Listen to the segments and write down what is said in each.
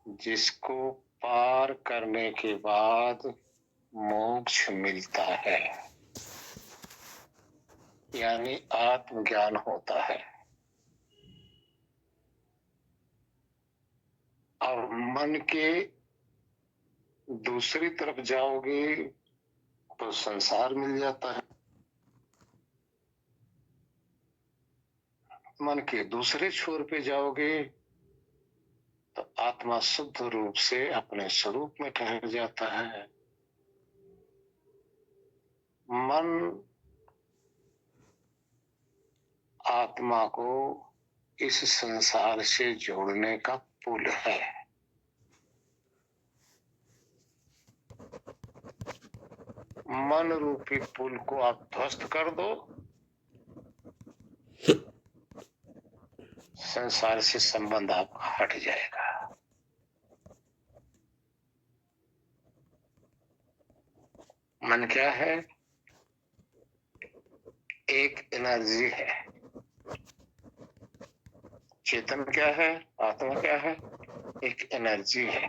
जिसको पार करने के बाद मोक्ष मिलता है, यानी आत्मज्ञान होता है। और मन के दूसरी तरफ जाओगे तो संसार मिल जाता है। मन के दूसरे छोर पे जाओगे तो आत्मा शुद्ध रूप से अपने स्वरूप में ठहर जाता है। मन आत्मा को इस संसार से जोड़ने का पुल है। मन रूपी पुल को आप ध्वस्त कर दो, संसार से संबंध आपका हट जाएगा। मन क्या है? एक एनर्जी है। चेतन क्या है? आत्मा क्या है? एक एनर्जी है।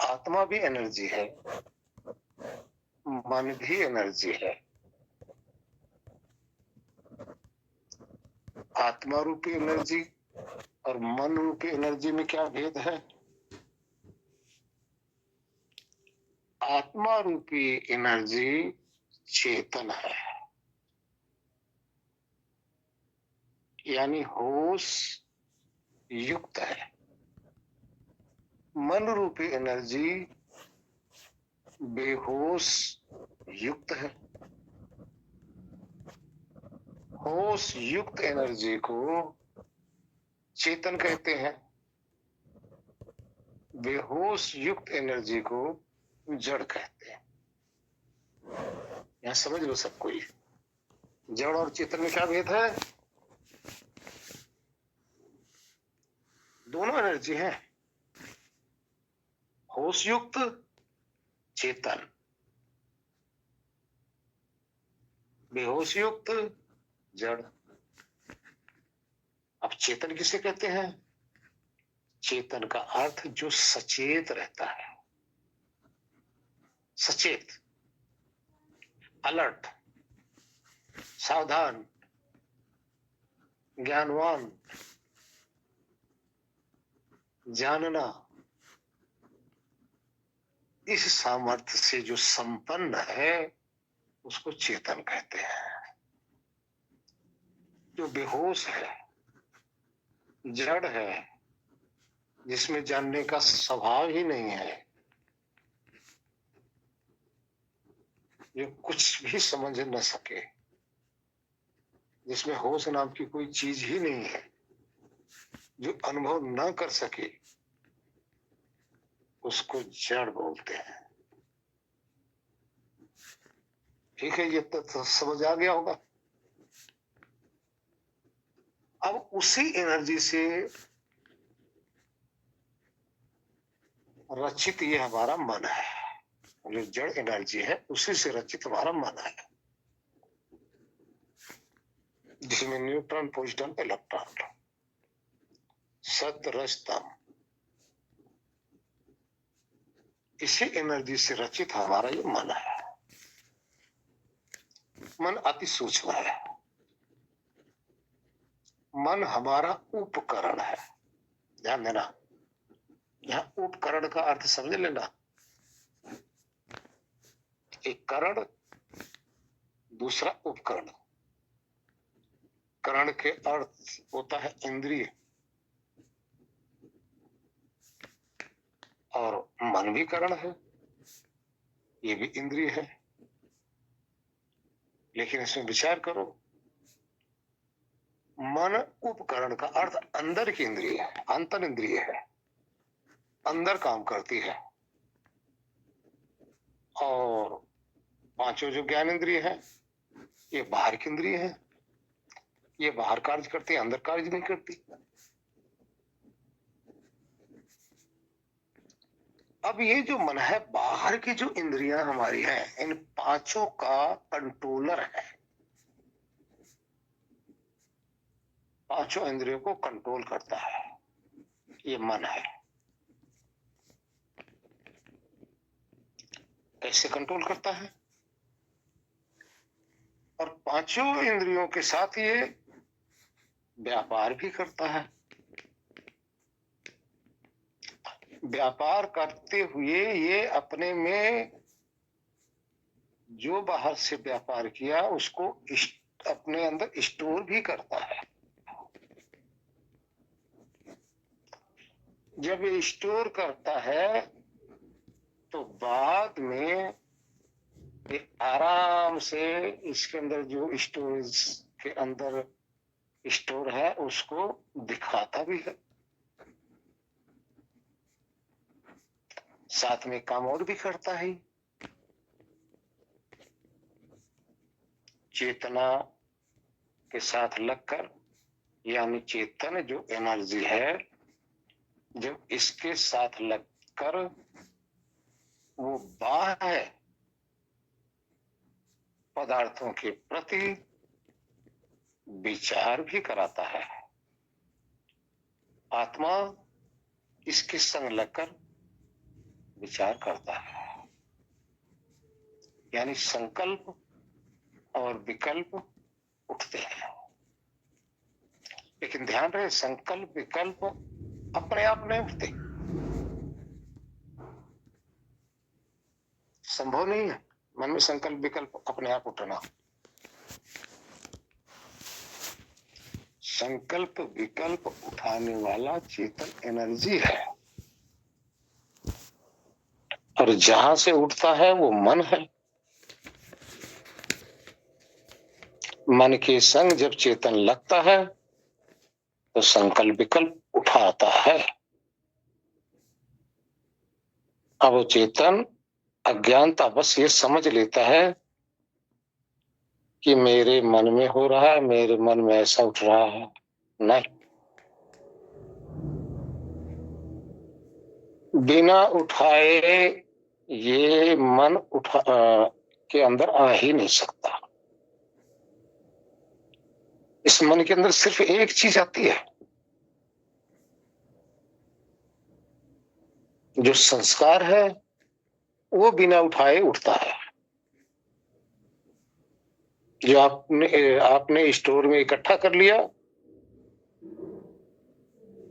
आत्मा भी एनर्जी है, मन भी एनर्जी है। आत्मा रूपी एनर्जी और मन रूपी एनर्जी में क्या भेद है? आत्मा रूपी एनर्जी चेतन है, यानी होश युक्त है। मन रूपी एनर्जी बेहोश युक्त है। होश युक्त एनर्जी को चेतन कहते हैं, बेहोश युक्त एनर्जी को जड़ कहते हैं। यहां समझ लो सब कोई, जड़ और चेतन में क्या भेद है? दोनों एनर्जी है, होश युक्त चेतन, बेहोश युक्त जड़। अब चेतन किसे कहते हैं? चेतन का अर्थ जो सचेत रहता है, सचेत, अलर्ट, सावधान, ज्ञानवान, जानना, इस सामर्थ्य से जो संपन्न है उसको चेतन कहते हैं। जो बेहोश है, जड़ है, जिसमें जानने का स्वभाव ही नहीं है, जो कुछ भी समझ न सके, जिसमें होश नाम की कोई चीज ही नहीं है, जो अनुभव न कर सके, उसको जड़ बोलते हैं। ठीक है, ये तो समझ आ गया होगा। अब उसी एनर्जी से रचित ये हमारा मन है, जो जड़ एनर्जी है उसी से रचित हमारा मन है, जिसमें न्यूट्रॉन, प्रोटॉन, इलेक्ट्रॉन, सत्व, रज, तम, इसी एनर्जी से रचित हमारा ये मन है। मन अति सूक्ष्म है। मन हमारा उपकरण है। ध्यान देना, यहां उपकरण का अर्थ समझ लेना। एक करण, दूसरा उपकरण। करण के अर्थ होता है इंद्रिय, और मन भी करण है, ये भी इंद्रिय है। लेकिन इसमें विचार करो, मन उपकरण का अर्थ अंदर की इंद्रिय है, अंतर इंद्रिय है, अंदर काम करती है। और पांचों जो ज्ञान इंद्रिय है ये बाहर की इंद्रिय है, ये बाहर कार्य करती है, अंदर कार्य नहीं करती। अब ये जो मन है, बाहर की जो इंद्रियां हमारी हैं, इन पांचों का कंट्रोलर है। पांचों इंद्रियों को कंट्रोल करता है, ये मन है। कैसे कंट्रोल करता है? और पांचों इंद्रियों के साथ ये व्यापार भी करता है। व्यापार करते हुए ये अपने में जो बाहर से व्यापार किया उसको अपने अंदर स्टोर भी करता है। जब ये स्टोर करता है तो बाद में ये आराम से इसके अंदर जो स्टोरेज के अंदर स्टोर है उसको दिखाता भी है, साथ में काम और भी करता है। चेतना के साथ लगकर, यानी चेतन जो एनर्जी है, जब इसके साथ लगकर वो बाह्य पदार्थों के प्रति विचार भी कराता है। आत्मा इसके संग लगकर विचार करता है, यानी संकल्प और विकल्प उठते हैं। लेकिन ध्यान रहे, संकल्प विकल्प अपने आप नहीं उठते, संभव नहीं है मन में संकल्प विकल्प अपने आप उठना। संकल्प विकल्प उठाने वाला चेतन एनर्जी है, और जहां से उठता है वो मन है। मन के संग जब चेतन लगता है तो संकल्प विकल्प उठाता है। अब वो चेतन अज्ञानता बस ये समझ लेता है कि मेरे मन में हो रहा है, मेरे मन में ऐसा उठ रहा है। नहीं, बिना उठाए ये मन के अंदर आ ही नहीं सकता। इस मन के अंदर सिर्फ एक चीज आती है, जो संस्कार है वो बिना उठाए उठता है। जो आपने स्टोर में इकट्ठा कर लिया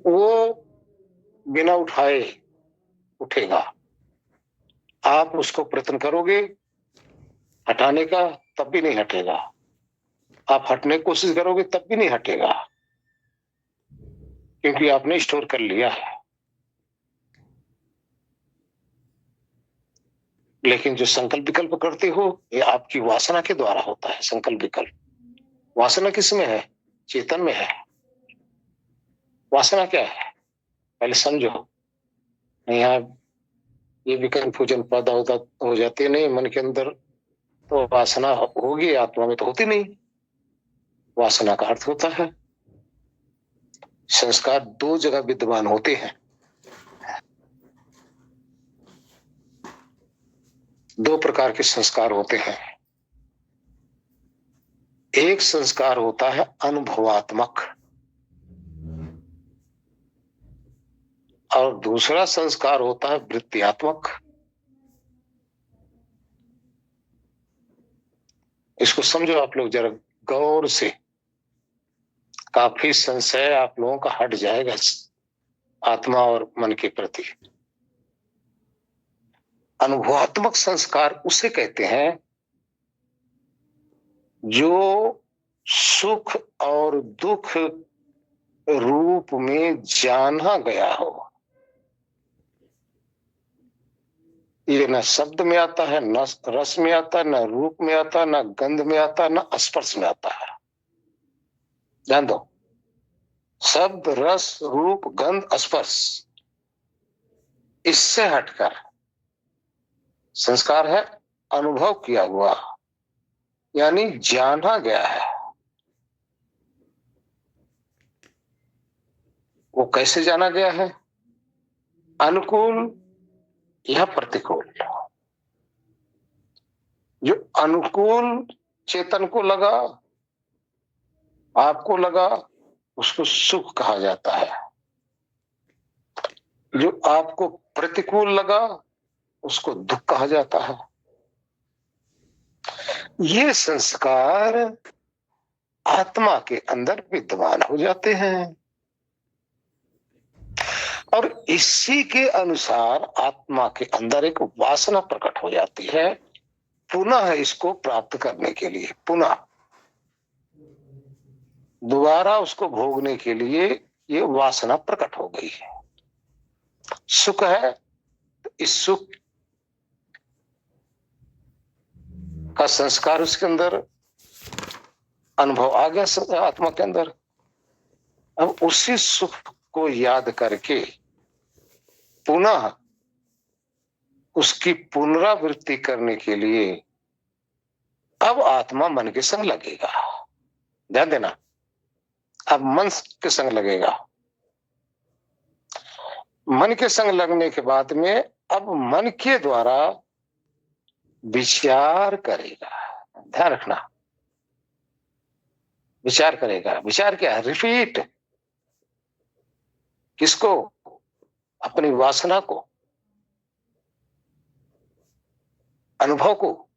वो बिना उठाए उठेगा। आप उसको प्रयत्न करोगे हटाने का, तब भी नहीं हटेगा। आप हटने की कोशिश करोगे तब भी नहीं हटेगा, क्योंकि आपने स्टोर कर लिया है। लेकिन जो संकल्प विकल्प करते हो ये आपकी वासना के द्वारा होता है। संकल्प विकल्प, वासना किस में है? चेतन में है। वासना क्या है पहले समझो। यहाँ ये विकल्प पूजन पैदा हो जाते नहीं मन के अंदर, तो वासना होगी, आत्मा में तो होती नहीं। वासना का अर्थ होता है संस्कार दो जगह विद्यमान होते हैं। दो प्रकार के संस्कार होते हैं। एक संस्कार होता है अनुभवात्मक, और दूसरा संस्कार होता है वृत्त्यात्मक। इसको समझो आप लोग जरा गौर से, काफी संशय आप लोगों का हट जाएगा आत्मा और मन के प्रति। अनुभवात्मक संस्कार उसे कहते हैं जो सुख और दुख रूप में जाना गया हो। ये न शब्द में आता है, न रस में आता है, न रूप में आता है, न गंध में आता है, न स्पर्श में आता है। ध्यान दो, शब्द रस रूप गंध स्पर्श, इससे हटकर संस्कार है अनुभव किया हुआ, यानी जाना गया है। वो कैसे जाना गया है? अनुकूल या प्रतिकूल। जो अनुकूल चेतन को लगा, आपको लगा, उसको सुख कहा जाता है। जो आपको प्रतिकूल लगा उसको दुख कहा जाता है। ये संस्कार आत्मा के अंदर विद्यमान हो जाते हैं और इसी के अनुसार आत्मा के अंदर एक वासना प्रकट हो जाती है पुनः इसको प्राप्त करने के लिए, पुनः दोबारा उसको भोगने के लिए ये वासना प्रकट हो गई है। सुख है तो इस सुख का संस्कार उसके अंदर अनुभव आ गया आत्मा के अंदर। अब उसी सुख को याद करके पुनः उसकी पुनरावृत्ति करने के लिए अब आत्मा मन के संग लगेगा। ध्यान देना, अब मन के संग लगेगा। मन के संग लगने के बाद में अब मन के द्वारा विचार करेगा। ध्यान रखना, विचार करेगा। विचार क्या है? रिपीट। किसको? अपनी वासना को, अनुभव को,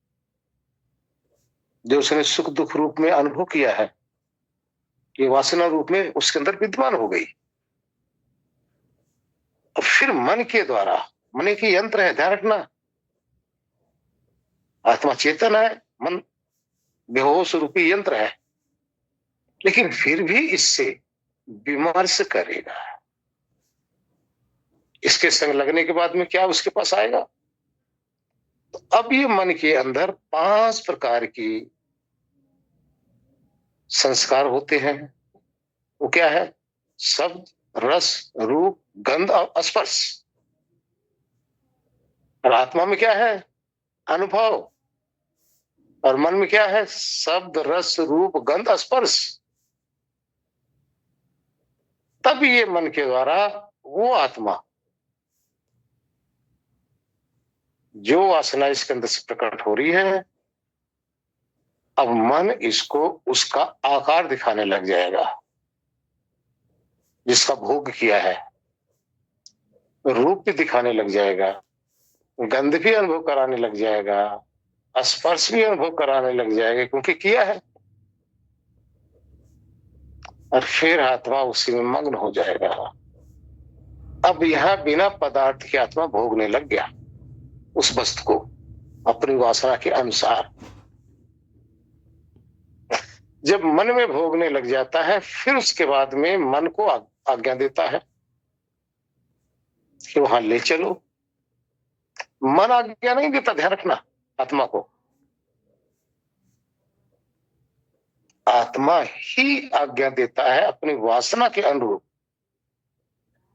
जो उसने सुख दुख रूप में अनुभव किया है, ये वासना रूप में उसके अंदर विद्यमान हो गई। और फिर मन के द्वारा, मन की यंत्र है, ध्यान रखना, आत्मा चेतन है, मन बेहोश रूपी यंत्र है, लेकिन फिर भी इससे विमर्श करेगा। इसके संग लगने के बाद में क्या उसके पास आएगा? तो अब ये मन के अंदर 5 प्रकार की संस्कार होते हैं। वो क्या है? शब्द, रस, रूप, गंध और स्पर्श। और आत्मा में क्या है? अनुभव। और मन में क्या है? शब्द, रस, रूप, गंध, स्पर्श। तब ये मन के द्वारा वो आत्मा जो वासना इसके अंदर से प्रकट हो रही है, अब मन इसको उसका आकार दिखाने लग जाएगा जिसका भोग किया है, रूप भी दिखाने लग जाएगा, गंध भी अनुभव कराने लग जाएगा, स्पर्श भी अनुभव कराने लग जाएगा, क्योंकि किया है। और फिर आत्मा उसी में मग्न हो जाएगा। अब यहां बिना पदार्थ की आत्मा भोगने लग गया उस वस्तु को अपनी वासना के अनुसार। जब मन में भोगने लग जाता है, फिर उसके बाद में मन को आज्ञा देता है कि वहां ले चलो। मन आज्ञा नहीं देता, ध्यान रखना, आत्मा को आत्मा ही आज्ञा देता है अपनी वासना के अनुरूप।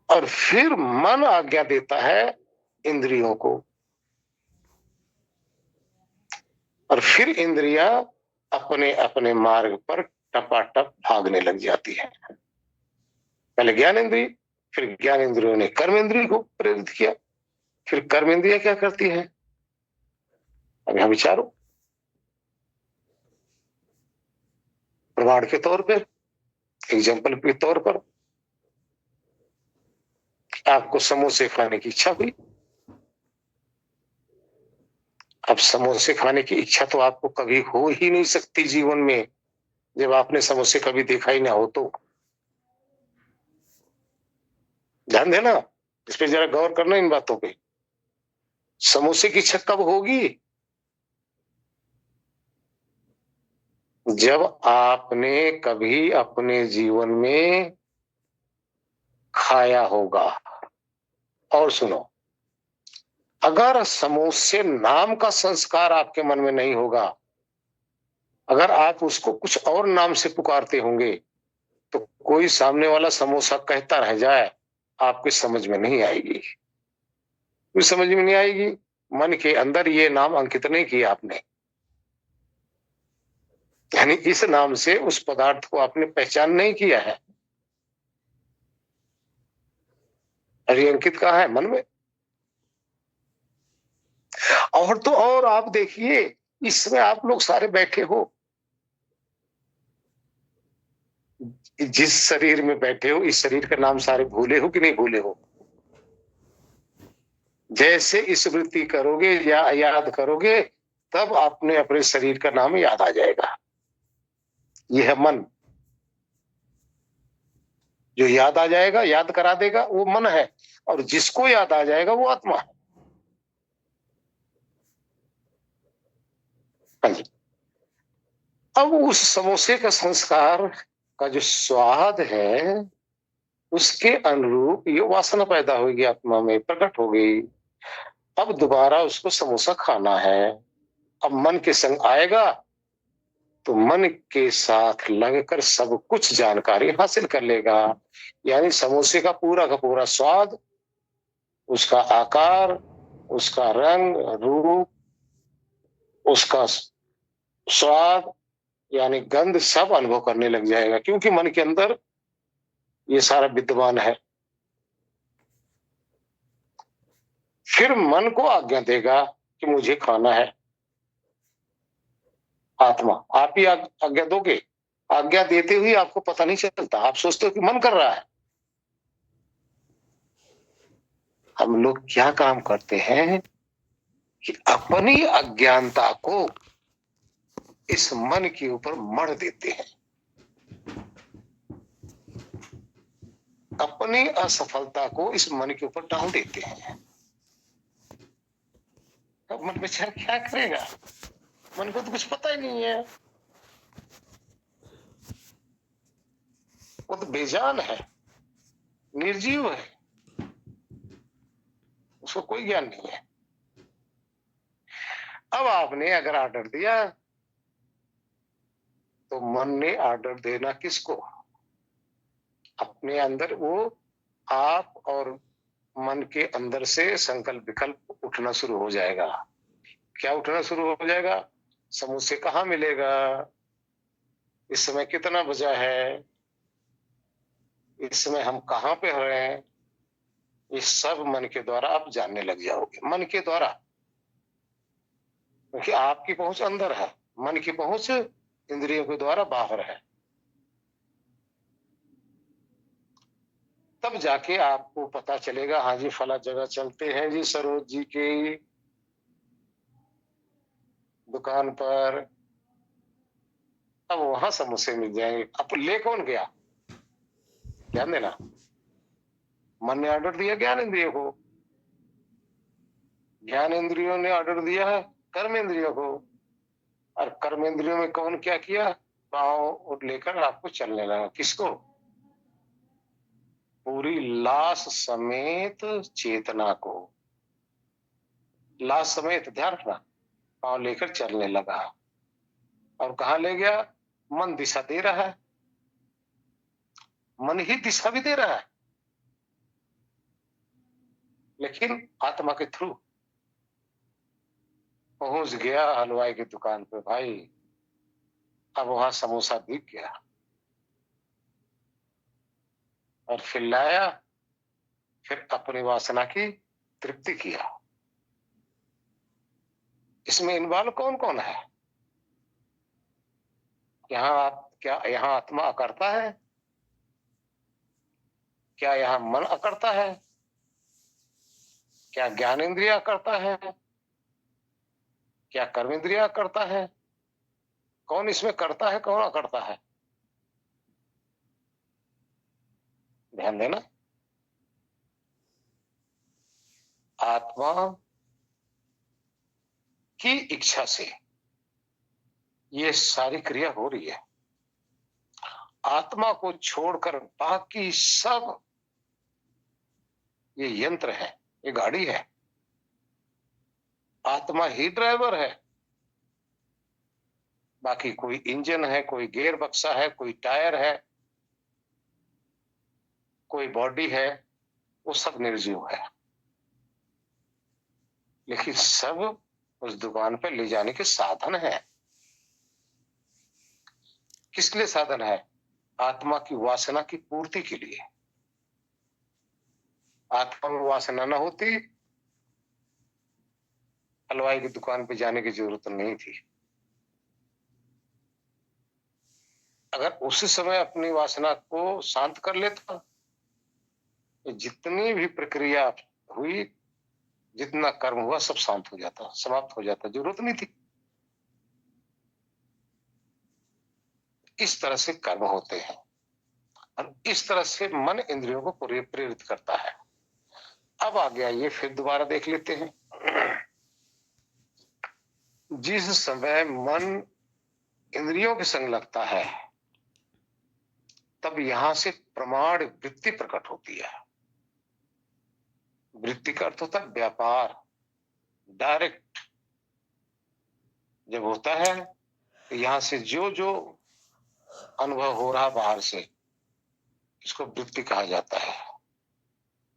और फिर मन आज्ञा देता है इंद्रियों को, और फिर इंद्रियां अपने अपने मार्ग पर टपाटप भागने लग जाती है। पहले ज्ञान इंद्रिय, फिर ज्ञान इंद्रियों ने कर्म इंद्रिय को प्रेरित किया, फिर कर्म इंद्रियां क्या करती है? अब यहां विचारो। प्रमाण के तौर पर, एग्जाम्पल के तौर पर, आपको समोसे खाने की इच्छा हुई। अब समोसे खाने की इच्छा तो आपको कभी हो ही नहीं सकती जीवन में, जब आपने समोसे कभी देखा ही ना हो तो। ध्यान देना, इस पे जरा गौर करना, इन बातों पे। समोसे की इच्छा कब होगी? जब आपने कभी अपने जीवन में खाया होगा। और सुनो, अगर समोसे नाम का संस्कार आपके मन में नहीं होगा, अगर आप उसको कुछ और नाम से पुकारते होंगे, तो कोई सामने वाला समोसा कहता रह जाए, आपके समझ में नहीं आएगी। कोई समझ में नहीं आएगी, मन के अंदर ये नाम अंकित नहीं किया आपने, यानी इस नाम से उस पदार्थ को आपने पहचान नहीं किया है। अरे अंकित कहाँ है? मन में। और तो और आप देखिए, इसमें आप लोग सारे बैठे हो, जिस शरीर में बैठे हो, इस शरीर का नाम सारे भूले हो कि नहीं भूले हो? जैसे स्मृति करोगे या याद करोगे, तब आपने अपने शरीर का नाम याद आ जाएगा। यह है मन। जो याद आ जाएगा, याद करा देगा, वो मन है। और जिसको याद आ जाएगा वो आत्मा है। हाँ जी। अब उस समोसे का संस्कार का जो स्वाद है, उसके अनुरूप ये वासना पैदा होगी, आत्मा में प्रकट हो गई। अब दोबारा उसको समोसा खाना है। अब मन के संग आएगा, तो मन के साथ लगकर सब कुछ जानकारी हासिल कर लेगा। यानी समोसे का पूरा स्वाद, उसका आकार, उसका रंग रूप, उसका स्वाद यानी गंध सब अनुभव करने लग जाएगा, क्योंकि मन के अंदर ये सारा विद्यमान है। फिर मन को आज्ञा देगा कि मुझे खाना है। आत्मा आप ही आज्ञा दोगे। आज्ञा देते हुए आपको पता नहीं चलता, आप सोचते हो कि मन कर रहा है। हम लोग क्या काम करते हैं कि अपनी अज्ञानता को इस मन के ऊपर मढ़ देते हैं, अपनी असफलता को इस मन के ऊपर डाल देते हैं। अब मन बेचारा क्या करेगा? मन को तो कुछ पता ही नहीं है, वो तो बेजान है, निर्जीव है, उसको कोई ज्ञान नहीं है। अब आपने अगर ऑर्डर दिया, तो मन ने ऑर्डर देना किसको? अपने अंदर वो आप और मन के अंदर से संकल्प विकल्प उठना शुरू हो जाएगा। क्या उठना शुरू हो जाएगा? समोसे कहाँ मिलेगा, इस समय कितना बजा है, इस समय हम कहाँ पे रहे हैं, ये सब मन के द्वारा आप जानने लग जाओगे। मन के द्वारा, क्योंकि आपकी पहुंच अंदर है, मन की पहुंच इंद्रियों के द्वारा बाहर है। तब जाके आपको पता चलेगा, हाँ जी फला जगह चलते हैं जी सरोज जी की दुकान पर, अब वहां समोसे मिल जाएंगे। अब ले कौन गया? ध्यान देना, मन ने ऑर्डर दिया ज्ञान इंद्रियों को, ज्ञान इंद्रियों ने ऑर्डर दिया है कर्म इंद्रियों को, और कर्म इंद्रियों में कौन क्या किया? पांव लेकर आपको चलने लगा। किसको? पूरी लाश समेत चेतना को, लाश समेत, ध्यान रखना, पांव लेकर चलने लगा। और कहा ले गया? मन दिशा दे रहा है, मन ही दिशा भी दे रहा है, लेकिन आत्मा के थ्रू पहुंच गया हलवाई की दुकान पे। भाई अब वहां समोसा बिक गया, और फिर लाया, फिर अपनी वासना की तृप्ति किया। इसमें इन्वॉल्व कौन कौन है? क्या यहाँ आत्मा अकर्ता है? क्या यहाँ मन अकर्ता है? क्या ज्ञान इंद्रिय अकर्ता है? क्या कर्म इंद्रिय अकर्ता है? कौन इसमें करता है, कौन अकर्ता है? ध्यान देना, आत्मा की इच्छा से ये सारी क्रिया हो रही है। आत्मा को छोड़कर बाकी सब ये यंत्र है, ये गाड़ी है। आत्मा ही ड्राइवर है, बाकी कोई इंजन है, कोई गियर बक्सा है, कोई टायर है, कोई बॉडी है, वो सब निर्जीव है। लेकिन सब उस दुकान पर ले जाने के साधन है। किस लिए साधन है? आत्मा की वासना की पूर्ति के लिए। आत्मा में वासना न होती, हलवाई की दुकान पे जाने की जरूरत नहीं थी। अगर उसी समय अपनी वासना को शांत कर लेता, तो जितनी भी प्रक्रिया हुई, जितना कर्म हुआ, सब शांत हो जाता, समाप्त हो जाता, जरूरत नहीं थी। इस तरह से कर्म होते हैं और इस तरह से मन इंद्रियों को प्रेरित करता है। अब आ गया, ये फिर दोबारा देख लेते हैं। जिस समय मन इंद्रियों के संग लगता है, तब यहां से प्रमाण वृत्ति प्रकट होती है। वृत्ति का अर्थ होता है व्यापार, डायरेक्ट जब होता है, तो यहां से जो जो अनुभव हो रहा बाहर से, इसको वृत्ति कहा जाता है।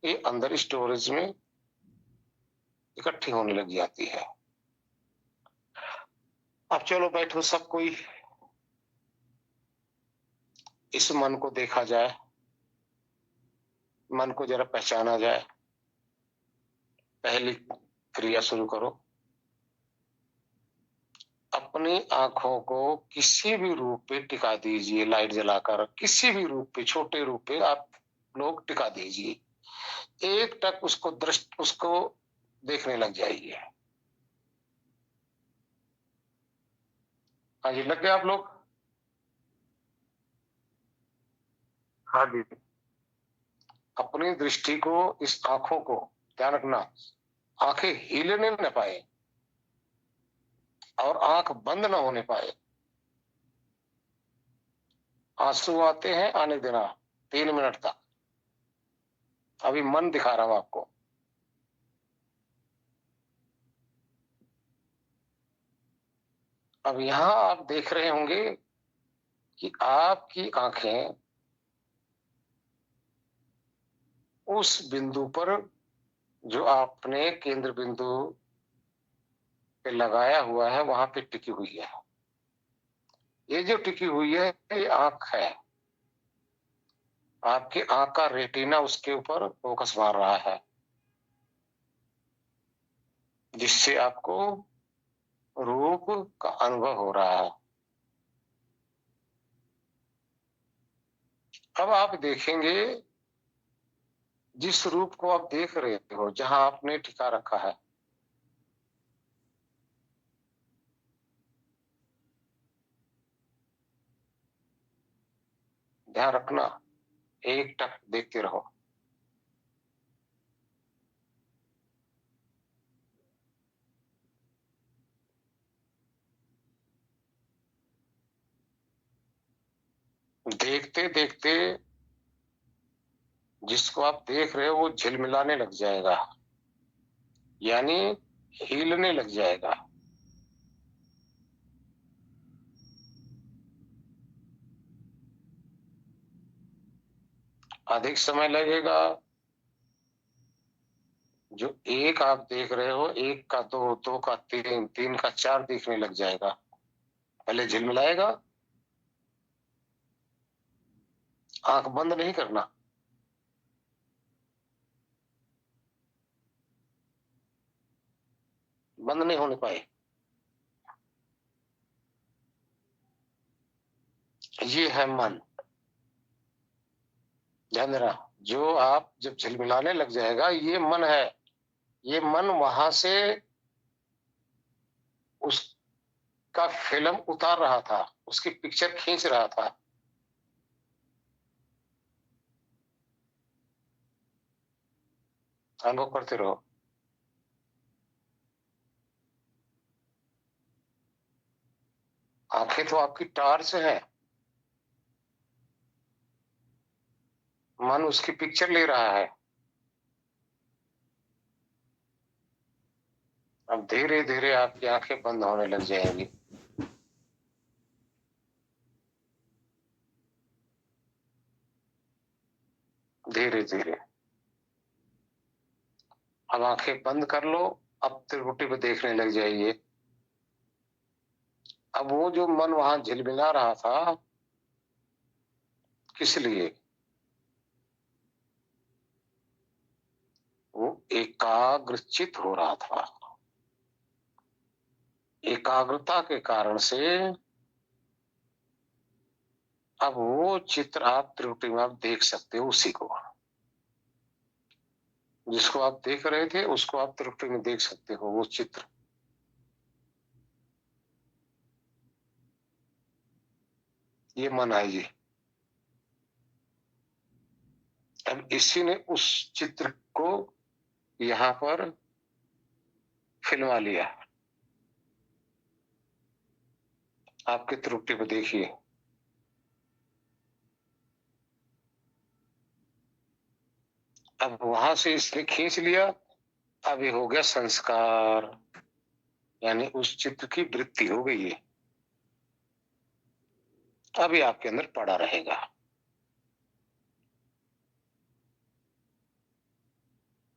ये अंदर स्टोरेज में इकट्ठी होने लग जाती है। अब चलो बैठो सब कोई, इस मन को देखा जाए, मन को जरा पहचाना जाए। पहली क्रिया शुरू करो। अपनी आंखों को किसी भी रूप पे टिका दीजिए, लाइट जलाकर किसी भी रूप पे, छोटे रूप पे आप लोग टिका दीजिए। एक टक उसको देखने लग जाइए। हाँ जी, लग गए आप लोग? हाँ जी। अपनी दृष्टि को, इस आंखों को ध्यान रखना, आंखें हिलने न पाए और आंख बंद न होने पाए। आंसू आते हैं, आने देना 3 मिनट तक। अभी मन दिखा रहा हूं आपको। अब यहां आप देख रहे होंगे कि आपकी आंखें उस बिंदु पर, जो आपने केंद्र बिंदु पे लगाया हुआ है, वहां पे टिकी हुई है। ये जो टिकी हुई है, ये आंख है। आपकी आंख का रेटिना उसके ऊपर फोकस मार रहा है, जिससे आपको रूप का अनुभव हो रहा है। अब आप देखेंगे, जिस रूप को आप देख रहे हो, जहां आपने टिका रखा है, ध्यान रखना, एक टक देखते रहो। देखते देखते जिसको आप देख रहे हो वो झिलमिलाने लग जाएगा, यानी हिलने लग जाएगा। अधिक समय लगेगा। जो एक आप देख रहे हो, एक का दो, दो का तीन, तीन का चार दिखने लग जाएगा। पहले झिलमिलाएगा। आंख बंद नहीं करना। बंद नहीं होने पाए। ये है मन। ध्यान देना, जो आप जब झिलमिलाने लग जाएगा, ये मन है। ये मन वहां से उसका फिल्म उतार रहा था, उसकी पिक्चर खींच रहा था। अनुभव करते रहो। आंखें तो आपकी टार्च है, मन उसकी पिक्चर ले रहा है। अब धीरे धीरे आपकी आंखें बंद होने लग जाएंगी। धीरे धीरे अब आंखें बंद कर लो। अब त्रिपुटी पे देखने लग जाइए। अब वो जो मन वहां झिलमिला रहा था, किस लिए? वो एकाग्रचित हो रहा था। एकाग्रता के कारण से अब वो चित्र आप त्रुटि में आप देख सकते हो, उसी को जिसको आप देख रहे थे उसको आप त्रुटि में देख सकते हो, वो चित्र। ये मन है जी। अब इसी ने उस चित्र को यहाँ पर फिल्मा लिया। आपके त्रुटि पे देखिए, अब वहां से इसने खींच लिया। अब ये हो गया संस्कार, यानी उस चित्र की वृत्ति हो गई है। अब ये आपके अंदर पड़ा रहेगा।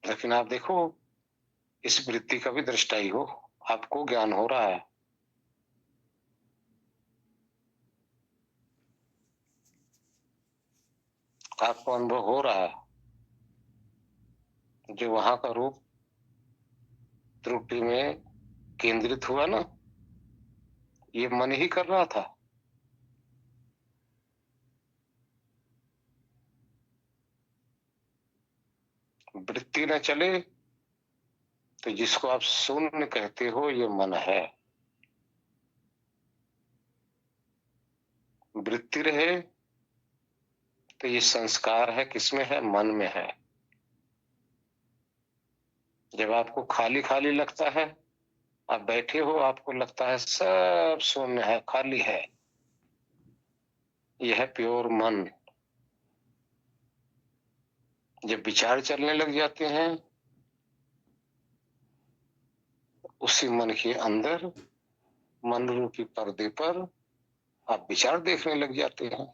लेकिन आप देखो, इस वृत्ति का भी दृष्टाई हो, आपको ज्ञान हो रहा है। आपको अनुभव हो रहा है, जो वहां का रूप त्रुटि में केंद्रित हुआ ना, ये मन ही कर रहा था। वृत्ति न चले तो जिसको आप शून्य कहते हो, ये मन है। वृत्ति रहे तो ये संस्कार है, किसमें है? मन में है। जब आपको खाली खाली लगता है, आप बैठे हो, आपको लगता है सब शून्य है, खाली है, यह है प्योर मन। जब विचार चलने लग जाते हैं, उसी मन के अंदर, मन रूपी पर्दे पर आप विचार देखने लग जाते हैं।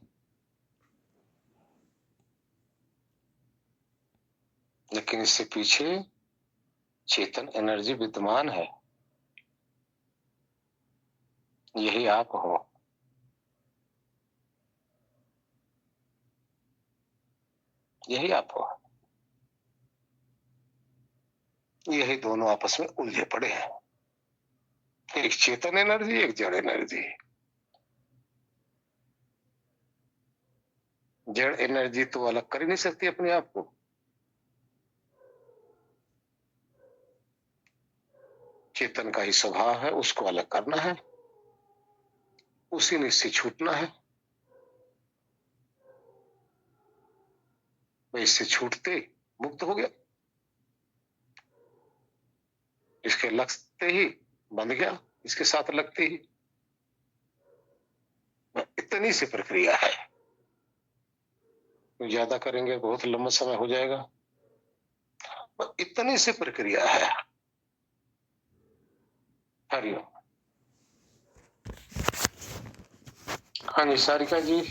लेकिन इससे पीछे चेतन एनर्जी विद्यमान है, यही आप हो। यही आप हो। यही दोनों आपस में उलझे पड़े हैं, एक चेतन एनर्जी, एक जड़ एनर्जी। जड़ एनर्जी तो अलग कर ही नहीं सकती अपने आप को। चेतन का ही स्वभाव है, उसको अलग करना है, उसी ने इससे छूटना है। वह इससे छूटते मुक्त हो गया, इसके लगते ही बंध गया, इसके साथ लगते ही। इतनी सी प्रक्रिया है, ज्यादा करेंगे बहुत लंबा समय हो जाएगा। इतनी सी प्रक्रिया है। हरिओम। हाँ जी सारिका जी।